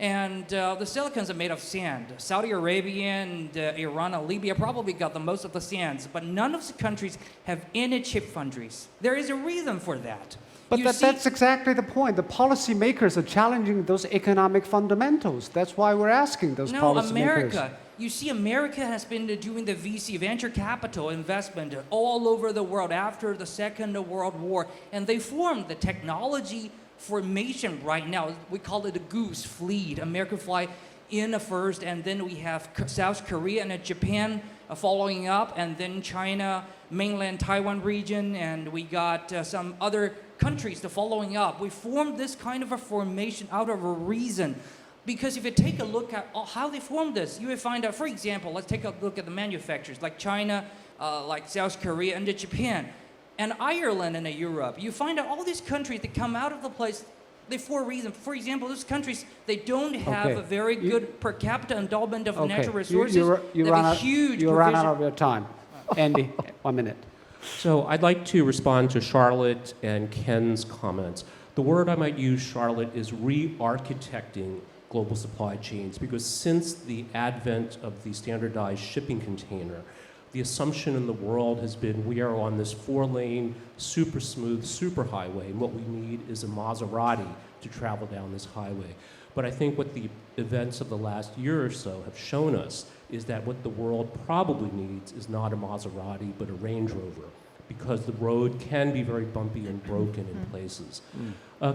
[SPEAKER 13] And the silicons are made of sand. Saudi Arabia and Iran and Libya probably got the most of the sands, but none of the countries have any chip foundries. There is a reason for that.
[SPEAKER 2] But that's exactly the point. The policymakers are challenging those economic fundamentals. That's why we're asking those policymakers.
[SPEAKER 13] America. You see, America has been doing the VC, venture capital investment all over the world after the Second World War, and they formed the technology formation right now. We call it the Goose Fleet. America fly in first, and then we have South Korea and Japan following up, and then China, mainland Taiwan region, and we got some other countries following up. We formed this kind of a formation out of a reason. Because if you take a look at how they formed this, you will find out, for example, let's take a look at the manufacturers like China, like South Korea, and Japan, and Ireland and Europe. You find out all these countries that come out of the place, they for a reason. For example, those countries, they don't have a very good per capita endowment of natural resources.
[SPEAKER 2] You run out of your time. Andy, 1 minute.
[SPEAKER 14] So I'd like to respond to Charlotte and Ken's comments. The word I might use, Charlotte, is re-architecting global supply chains, because since the advent of the standardized shipping container, the assumption in the world has been we are on this 4-lane, super smooth superhighway, and what we need is a Maserati to travel down this highway. But I think what the events of the last year or so have shown us is that what the world probably needs is not a Maserati, but a Range Rover, because the road can be very bumpy and broken in places.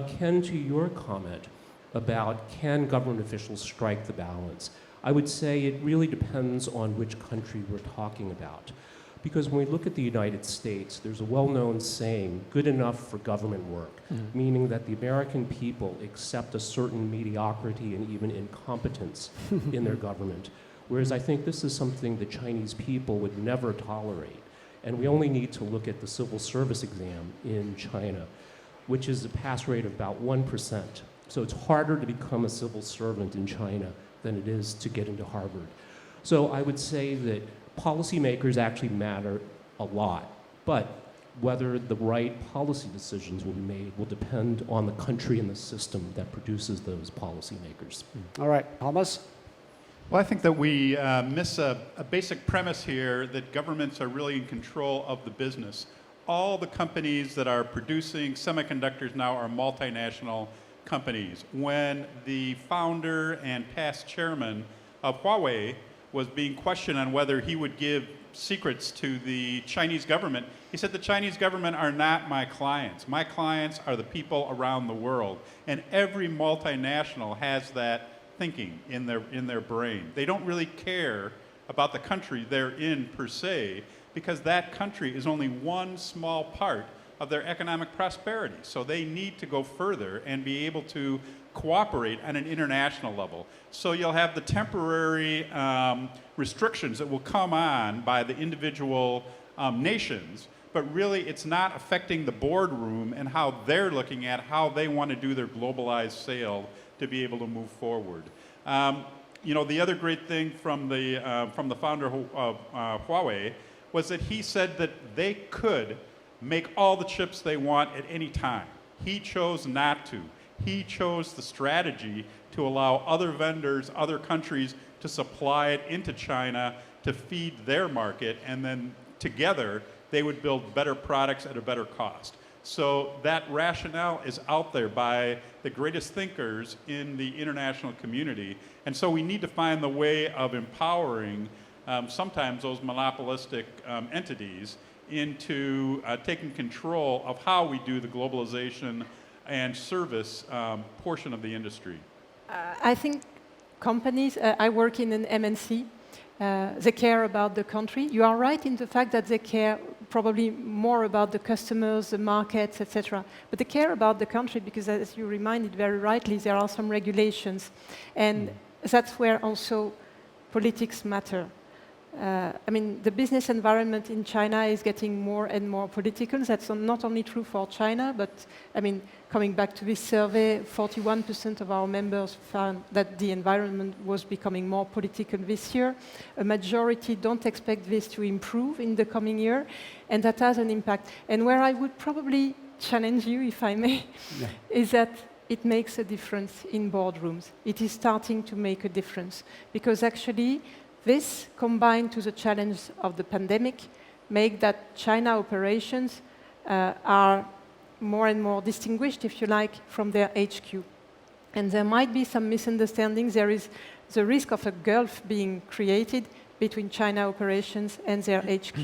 [SPEAKER 14] Ken, to your comment about can government officials strike the balance, I would say it really depends on which country we're talking about. Because when we look at the United States, there's a well-known saying, good enough for government work, meaning that the American people accept a certain mediocrity and even incompetence in their government. Whereas I think this is something the Chinese people would never tolerate. And we only need to look at the civil service exam in China, which is a pass rate of about 1%. So it's harder to become a civil servant in China than it is to get into Harvard. So I would say that policymakers actually matter a lot, but whether the right policy decisions will be made will depend on the country and the system that produces those policymakers.
[SPEAKER 2] All right, Thomas?
[SPEAKER 15] Well, I think that we miss a basic premise here that governments are really in control of the business. All the companies that are producing semiconductors now are multinational companies. When the founder and past chairman of Huawei was being questioned on whether he would give secrets to the Chinese government, he said the Chinese government are not my clients. My clients are the people around the world. And every multinational has that thinking in their brain. They don't really care about the country they're in per se, because that country is only one small part of their economic prosperity. So they need to go further and be able to cooperate on an international level. So you'll have the temporary restrictions that will come on by the individual nations, but really it's not affecting the boardroom and how they're looking at how they want to do their globalized sale to be able to move forward. You know, the other great thing from the founder of Huawei was that he said that they could make all the chips they want at any time. He chose not to. He chose the strategy to allow other vendors, other countries to supply it into China to feed their market, and then together they would build better products at a better cost. So that rationale is out there by the greatest thinkers in the international community. And so we need to find the way of empowering sometimes those monopolistic entities into taking control of how we do the globalization and service portion of the industry.
[SPEAKER 5] I think companies, I work in an MNC, they care about the country. You are right in the fact that they care probably more about the customers, the markets, etc. But they care about the country because, as you reminded very rightly, there are some regulations. And that's where also politics matter. I mean, the business environment in China is getting more and more political. That's not only true for China, but I mean, coming back to this survey, 41% of our members found that the environment was becoming more political this year. A majority don't expect this to improve in the coming year, and that has an impact. And where I would probably challenge you, if I may, is that it makes a difference in boardrooms. It is starting to make a difference, because actually, this, combined to the challenge of the pandemic, make that China operations are more and more distinguished, if you like, from their HQ. And there might be some misunderstandings. There is the risk of a gulf being created between China operations and their HQ.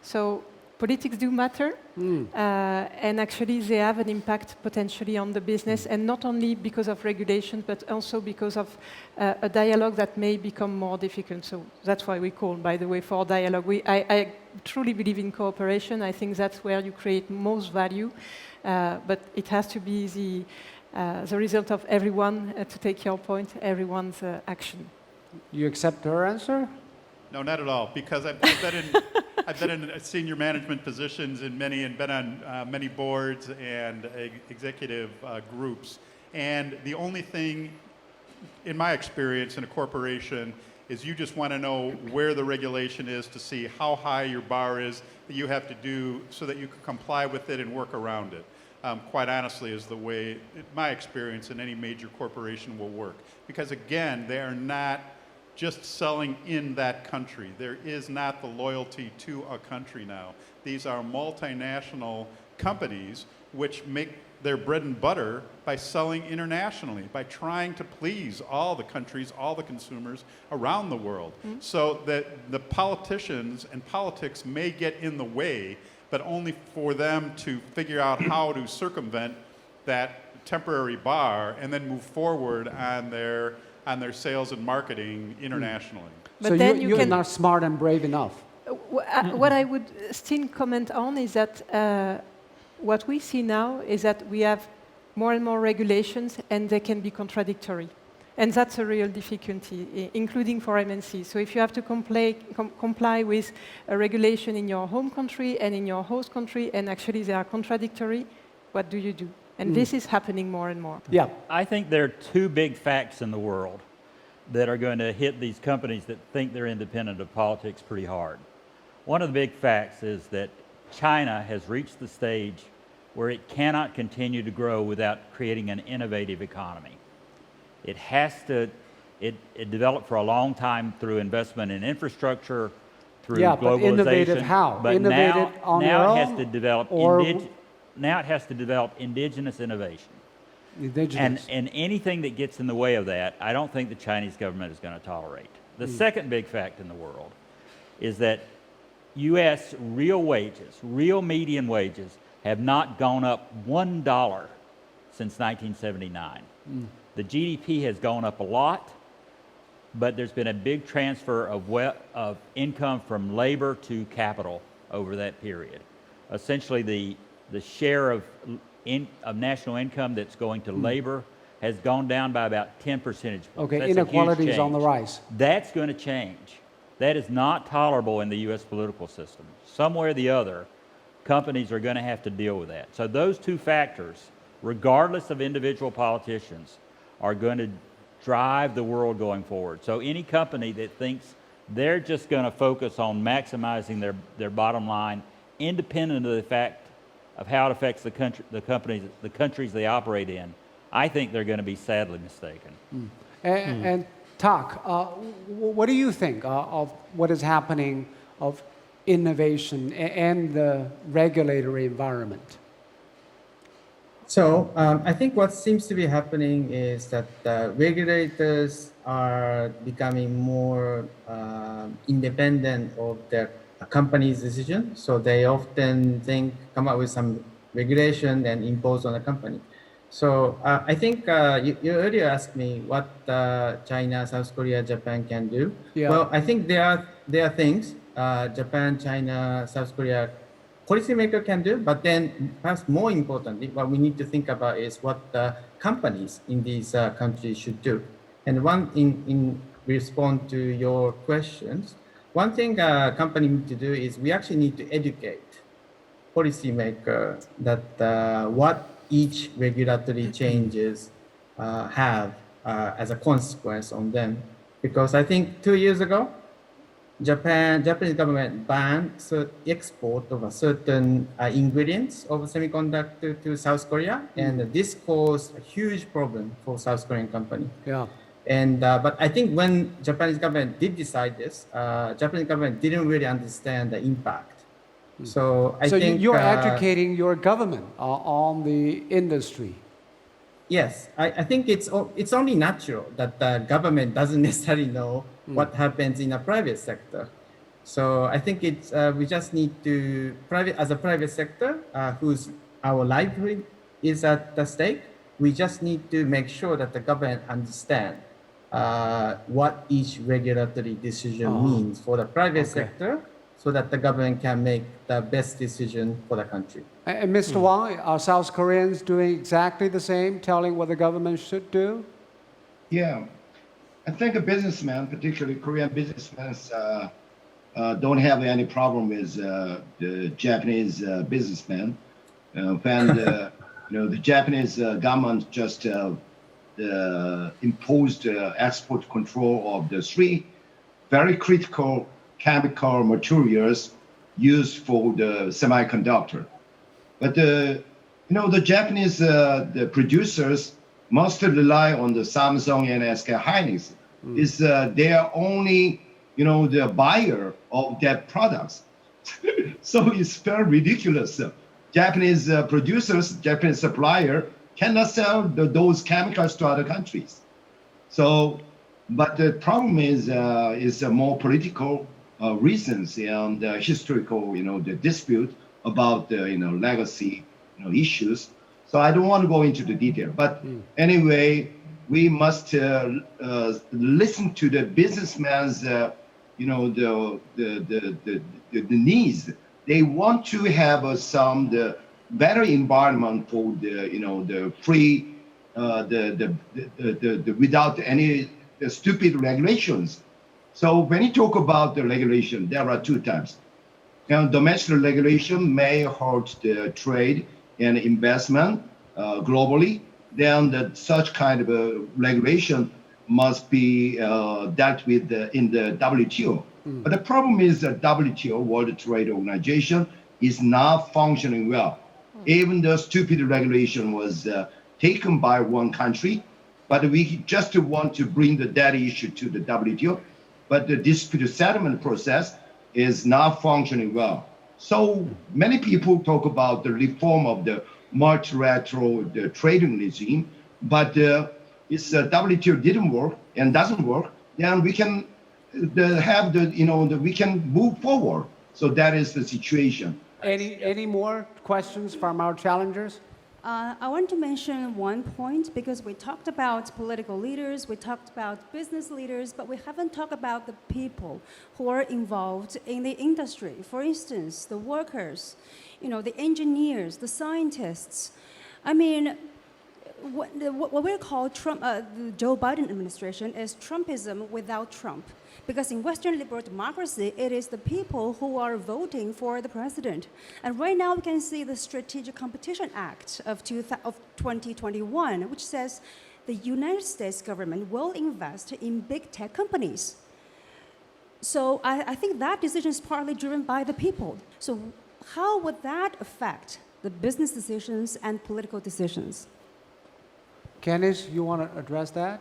[SPEAKER 5] So politics do matter, and actually they have an impact potentially on the business, and not only because of regulation, but also because of a dialogue that may become more difficult. So that's why we call, by the way, for dialogue. I truly believe in cooperation. I think that's where you create most value, but it has to be the result of everyone, to take your point, everyone's action.
[SPEAKER 2] You accept her answer?
[SPEAKER 15] No, not at all, because I've been in senior management positions in many, and been on many boards and executive groups. And the only thing, in my experience in a corporation, is you just want to know where the regulation is to see how high your bar is that you have to do so that you can comply with it and work around it. Quite honestly, is the way, my experience in any major corporation will work. Because again, they are not just selling in that country. There is not the loyalty to a country now. These are multinational companies which make their bread and butter by selling internationally, by trying to please all the countries, all the consumers around the world. So that the politicians and politics may get in the way, but only for them to figure out how to circumvent that temporary bar and then move forward on their sales and marketing internationally.
[SPEAKER 2] But so then you're not smart and brave enough.
[SPEAKER 5] What I would still comment on is that what we see now is that we have more and more regulations, and they can be contradictory. And that's a real difficulty, including for MNC. So if you have to comply with a regulation in your home country and in your host country, and actually they are contradictory, what do you do? And this is happening more and more.
[SPEAKER 2] Yeah.
[SPEAKER 8] I think there are two big facts in the world that are going to hit these companies that think they're independent of politics pretty hard. One of the big facts is that China has reached the stage where it cannot continue to grow without creating an innovative economy. It has to, it developed for a long time through investment in infrastructure, through globalization.
[SPEAKER 2] But innovative how?
[SPEAKER 8] But
[SPEAKER 2] innovative on
[SPEAKER 8] now
[SPEAKER 2] your
[SPEAKER 8] it has
[SPEAKER 2] own,
[SPEAKER 8] to develop now it has to develop indigenous innovation. And anything that gets in the way of that, I don't think the Chinese government is going to tolerate. The second big fact in the world is that U.S. real wages, real median wages, have not gone up $1 since 1979. The GDP has gone up a lot, but there's been a big transfer of income from labor to capital over that period. Essentially, the share of national income that's going to labor has gone down by about 10 percentage points.
[SPEAKER 2] Okay,
[SPEAKER 8] That's
[SPEAKER 2] inequality is on the rise.
[SPEAKER 8] That's going to change. That is not tolerable in the U.S. political system. Somewhere or the other, companies are going to have to deal with that. So those two factors, regardless of individual politicians, are going to drive the world going forward. So any company that thinks they're just going to focus on maximizing their bottom line, independent of the fact of how it affects the countries they operate in, I think they're going to be sadly mistaken.
[SPEAKER 2] And Tak, what do you think of what is happening of innovation and the regulatory environment?
[SPEAKER 11] So I think what seems to be happening is that regulators are becoming more independent of their company's decision. So they often come up with some regulation and impose on a company. So I think you earlier asked me what China, South Korea, Japan can do.
[SPEAKER 2] Yeah.
[SPEAKER 11] Well, I think there are things Japan, China, South Korea policymaker can do, but then perhaps more importantly, what we need to think about is what the companies in these countries should do. And one in response to your questions, one thing a company need to do is we actually need to educate policymaker that what each regulatory changes have as a consequence on them. Because I think 2 years ago, Japanese government banned export of a certain ingredients of semiconductor to South Korea, and this caused a huge problem for South Korean company.
[SPEAKER 2] Yeah.
[SPEAKER 11] And but I think when Japanese government did decide this, Japanese government didn't really understand the impact. So I think
[SPEAKER 2] you're educating your government on the industry.
[SPEAKER 11] Yes, I think it's only natural that the government doesn't necessarily know what happens in a private sector. So I think it's we just need to as a private sector whose our livelihood is at the stake. We just need to make sure that the government understand what each regulatory decision means for the private sector, so that the government can make the best decision for the country.
[SPEAKER 2] And Mr. Wang, are South Koreans doing exactly the same, telling what the government should do?
[SPEAKER 12] Yeah, I think a businessman, particularly Korean businessmen, don't have any problem with the Japanese businessmen. When the Japanese government just imposed export control of the 3 very critical chemical materials used for the semiconductor. But the Japanese the producers mostly rely on the Samsung and SK Hynix. Is they are only the buyer of their products. So it's very ridiculous. Japanese producers, Japanese supplier cannot sell those chemicals to other countries. So, but the problem is more political reasons and historical, the dispute about the legacy issues. So I don't want to go into the detail, but anyway, we must listen to the businessman's the needs. They want to have some better environment for the the free without any stupid regulations. So when you talk about the regulation, there are two types. And domestic regulation may hurt the trade and investment globally. Then such kind of a regulation must be dealt with in the WTO. But the problem is that WTO, World Trade Organization, is not functioning well. Even the stupid regulation was taken by one country, but we just want to bring the debt issue to the WTO, but the dispute settlement process is not functioning well. So many people talk about the reform of the multilateral trading regime, but if WTO didn't work and doesn't work, then we can we can move forward. So that is the situation.
[SPEAKER 2] Any more questions from our challengers?
[SPEAKER 16] I want to mention one point because we talked about political leaders, we talked about business leaders, but we haven't talked about the people who are involved in the industry. For instance, the workers, the engineers, the scientists. I mean, what we call the Joe Biden administration is Trumpism without Trump. Because in Western liberal democracy, it is the people who are voting for the president. And right now, we can see the Strategic Competition Act of 2021, which says the United States government will invest in big tech companies. So I think that decision is partly driven by the people. So how would that affect the business decisions and political decisions?
[SPEAKER 2] Kenneth, you want to address that?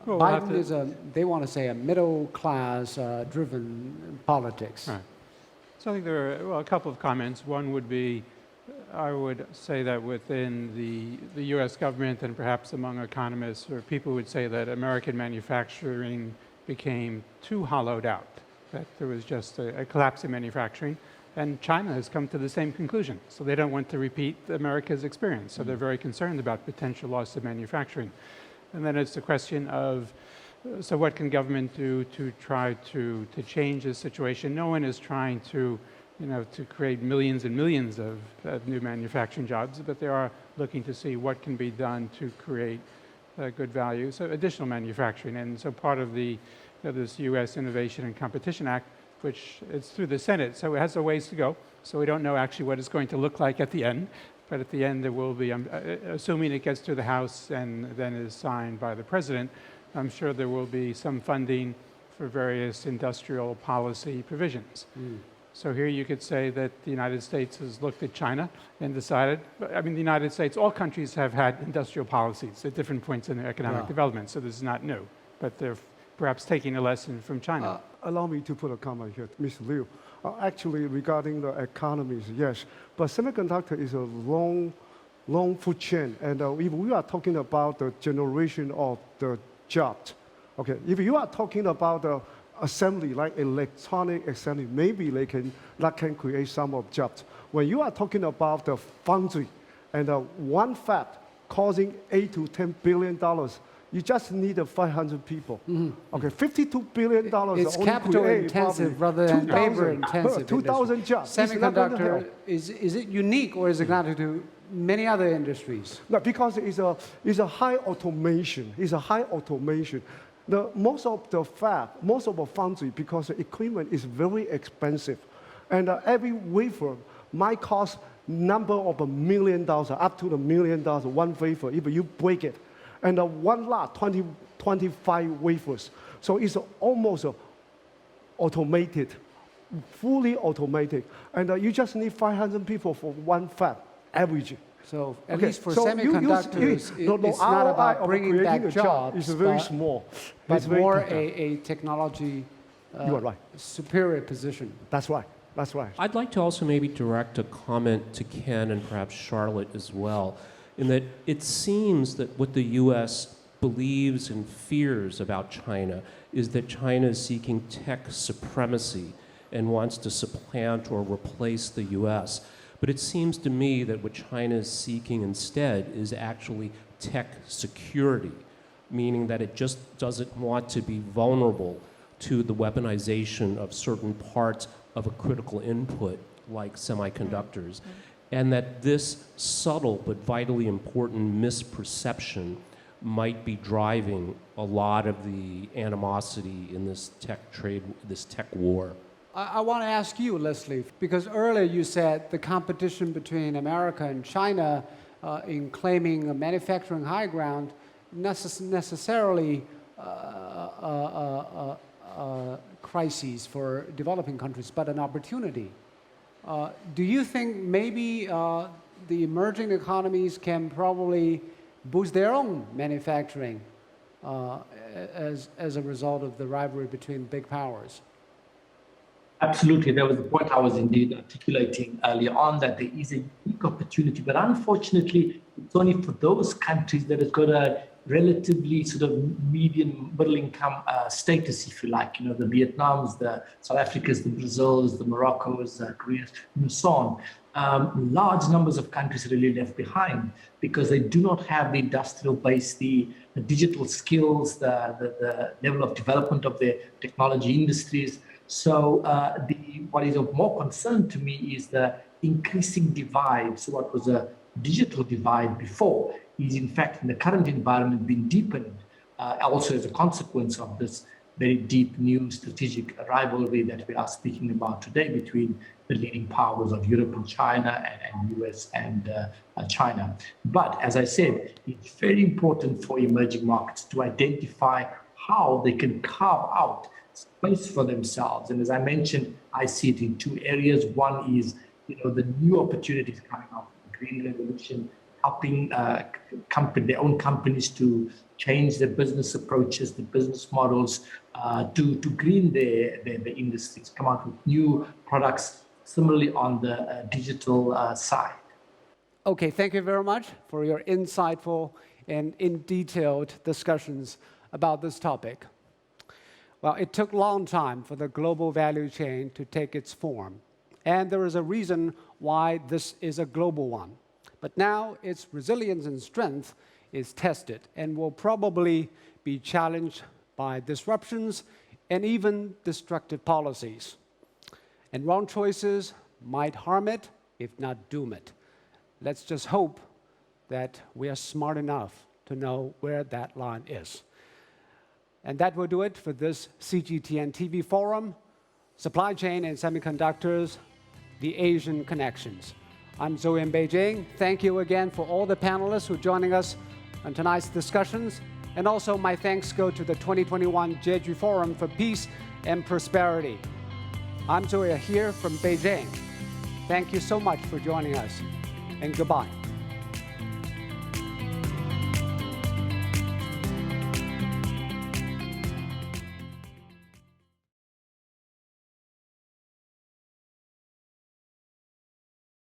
[SPEAKER 6] Well,
[SPEAKER 2] Biden is they want to say a middle-class driven politics.
[SPEAKER 6] Right. So I think there are a couple of comments. One would be, I would say that within the U.S. government and perhaps among economists or people would say that American manufacturing became too hollowed out, that there was just a collapse in manufacturing. And China has come to the same conclusion. So they don't want to repeat America's experience. So they're very concerned about potential loss of manufacturing. And then it's the question of, so what can government do to try to change this situation? No one is trying to, to create millions and millions of new manufacturing jobs, but they are looking to see what can be done to create good value. So additional manufacturing. And so part of this U.S. Innovation and Competition Act, which it's through the Senate, so it has a ways to go. So we don't know actually what it's going to look like at the end. But at the end, there will be, assuming it gets to the House and then is signed by the President, I'm sure there will be some funding for various industrial policy provisions. So here you could say that the United States has looked at China and decided, I mean, the United States, all countries have had industrial policies at different points in their economic development, so this is not new. But they're perhaps taking a lesson from China.
[SPEAKER 7] Allow me to put a comment here, Mr. Liu. Actually, regarding the economies, yes, but semiconductor is a long food chain, and if we are talking about the generation of the jobs, okay, if you are talking about the assembly, like electronic assembly, maybe that can create some of jobs. When you are talking about the foundry and one fab causing $8 to $10 billion, you just need 500 people. Okay, $52 billion.
[SPEAKER 2] It's capital intensive rather than labor intensive.
[SPEAKER 7] 2,000 jobs.
[SPEAKER 2] Semiconductor, is it unique or is it not to many other industries?
[SPEAKER 7] No, because it's a high automation. It's a high automation. Most of the foundry, because the equipment is very expensive, and every wafer might cost number of $1 million, up to $1 million, one wafer, if you break it. And one lot, 25 wafers. So it's almost automated, fully automated. And you just need 500 people for one fab, average.
[SPEAKER 2] So at least for semiconductors, it's not about bringing back jobs.
[SPEAKER 7] It's very small.
[SPEAKER 2] But more a technology
[SPEAKER 7] you are right.
[SPEAKER 2] superior position.
[SPEAKER 7] That's right. That's right.
[SPEAKER 14] I'd like to also maybe direct a comment to Ken and perhaps Charlotte as well, in that it seems that what the U.S. believes and fears about China is that China is seeking tech supremacy and wants to supplant or replace the U.S. But it seems to me that what China is seeking instead is actually tech security, meaning that it just doesn't want to be vulnerable to the weaponization of certain parts of a critical input like semiconductors. and that this subtle but vitally important misperception might be driving a lot of the animosity in this tech war.
[SPEAKER 2] I want to ask you, Leslie, because earlier you said the competition between America and China in claiming a manufacturing high ground necessarily crises for developing countries, but an opportunity. Do you think maybe the emerging economies can probably boost their own manufacturing as a result of the rivalry between big powers?
[SPEAKER 10] Absolutely. That was the point I was indeed articulating earlier on, that there is a unique opportunity, but unfortunately, it's only for those countries that have got a relatively sort of median middle income status, if you like. You know, the Vietnams, the South Africas, the Brazils, the Moroccos, the Koreas, and so on. Large numbers of countries are really left behind because they do not have the industrial base, the digital skills, the level of development of their technology industries. So what is of more concern to me is the increasing divide. So what was a digital divide before is in fact in the current environment being deepened also as a consequence of this very deep new strategic rivalry that we are speaking about today between the leading powers of Europe and China and US and China. But as I said, it's very important for emerging markets to identify how they can carve out space for themselves. And as I mentioned, I see it in two areas. One is, the new opportunities coming out of the green revolution, helping their own companies to change their business approaches, the business models, to green their industries, come out with new products, similarly on the digital side.
[SPEAKER 2] Okay, thank you very much for your insightful and detailed discussions about this topic. Well, it took a long time for the global value chain to take its form, and there is a reason why this is a global one. But now its resilience and strength is tested and will probably be challenged by disruptions and even destructive policies. And wrong choices might harm it, if not doom it. Let's just hope that we are smart enough to know where that line is. And that will do it for this CGTN TV forum, Supply Chain and Semiconductors, the Asian Connections. I'm Zoe in Beijing. Thank you again for all the panelists who are joining us on tonight's discussions. And also my thanks go to the 2021 Jeju Forum for Peace and Prosperity. I'm Zoe here from Beijing. Thank you so much for joining us, and goodbye.